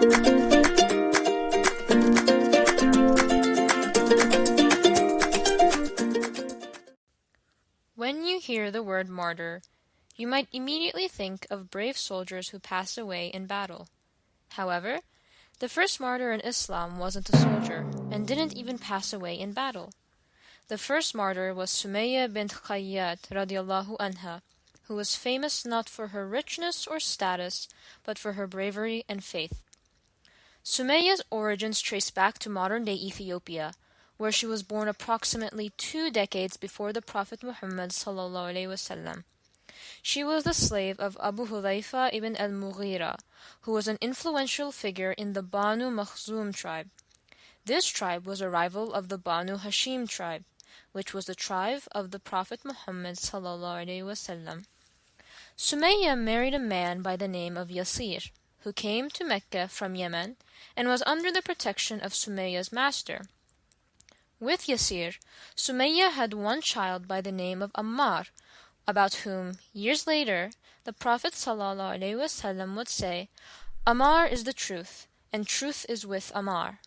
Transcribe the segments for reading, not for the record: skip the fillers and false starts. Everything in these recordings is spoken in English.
When you hear the word martyr, you might immediately think of brave soldiers who pass away in battle. However, the first martyr in Islam wasn't a soldier and didn't even pass away in battle. The first martyr was Sumayya bint Khayyat radiallahu anha, who was famous not for her richness or status, but for her bravery and faith. Sumayya's origins trace back to modern-day Ethiopia, where she was born approximately 2 decades before the Prophet Muhammad ﷺ. She was the slave of Abu Hudhayfa ibn al-Mughira, who was an influential figure in the Banu Makhzum tribe. This tribe was a rival of the Banu Hashim tribe, which was the tribe of the Prophet Muhammad ﷺ. Sumayya married a man by the name of Yasir, who came to Mecca from Yemen and was under the protection of Sumayya's master. With Yasir, Sumayya had one child by the name of Ammar, about whom, years later, the Prophet ﷺ would say, "Ammar is the truth, and truth is with Ammar."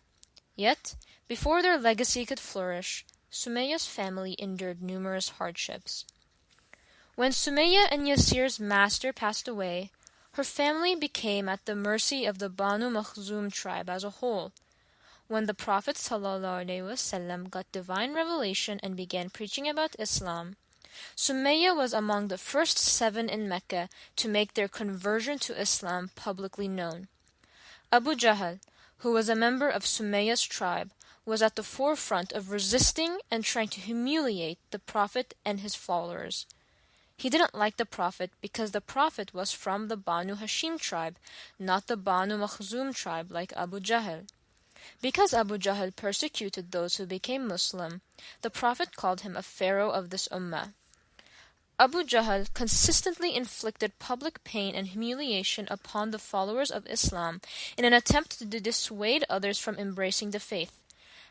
Yet, before their legacy could flourish, Sumayya's family endured numerous hardships. When Sumayya and Yasir's master passed away, her family became at the mercy of the Banu Makhzum tribe as a whole. When the Prophet ﷺ got divine revelation and began preaching about Islam, Sumayya was among the first 7 in Mecca to make their conversion to Islam publicly known. Abu Jahl, who was a member of Sumayya's tribe, was at the forefront of resisting and trying to humiliate the Prophet and his followers. He didn't like the Prophet because the Prophet was from the Banu Hashim tribe, not the Banu Makhzum tribe like Abu Jahl. Because Abu Jahl persecuted those who became Muslim, the Prophet called him a pharaoh of this ummah. Abu Jahl consistently inflicted public pain and humiliation upon the followers of Islam in an attempt to dissuade others from embracing the faith.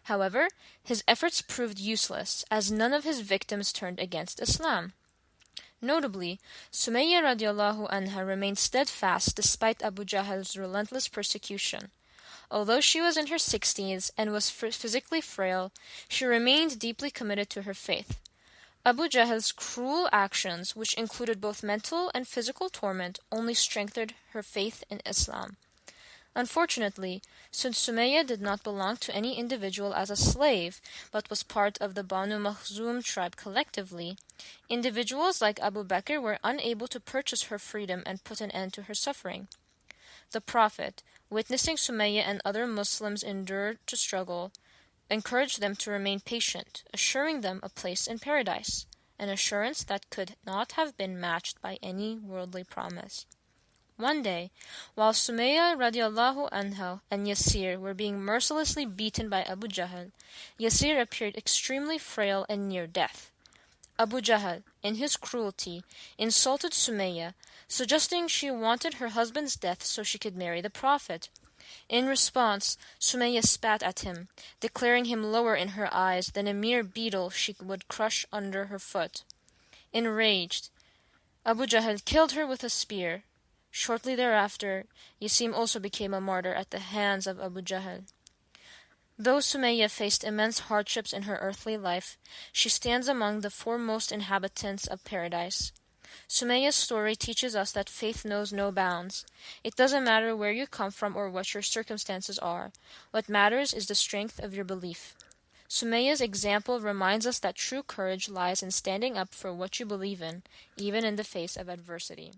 However, his efforts proved useless, as none of his victims turned against Islam. Notably, Sumayya radiallahu anha remained steadfast despite Abu Jahl's relentless persecution. Although she was in her 60s and was physically frail, she remained deeply committed to her faith. Abu Jahl's cruel actions, which included both mental and physical torment, only strengthened her faith in Islam. Unfortunately, since Sumayya did not belong to any individual as a slave, but was part of the Banu Makhzum tribe collectively, individuals like Abu Bakr were unable to purchase her freedom and put an end to her suffering. The Prophet, witnessing Sumayya and other Muslims endure to struggle, encouraged them to remain patient, assuring them a place in paradise, an assurance that could not have been matched by any worldly promise. One day, while Sumayya radiallahu anha and Yasir were being mercilessly beaten by Abu Jahl, Yasir appeared extremely frail and near death. Abu Jahl, in his cruelty, insulted Sumayya, suggesting she wanted her husband's death so she could marry the Prophet. In response, Sumayya spat at him, declaring him lower in her eyes than a mere beetle she would crush under her foot. Enraged, Abu Jahl killed her with a spear. Shortly thereafter, Yasim also became a martyr at the hands of Abu Jahl. Though Sumayya faced immense hardships in her earthly life, she stands among the foremost inhabitants of paradise. Sumayya's story teaches us that faith knows no bounds. It doesn't matter where you come from or what your circumstances are. What matters is the strength of your belief. Sumayya's example reminds us that true courage lies in standing up for what you believe in, even in the face of adversity.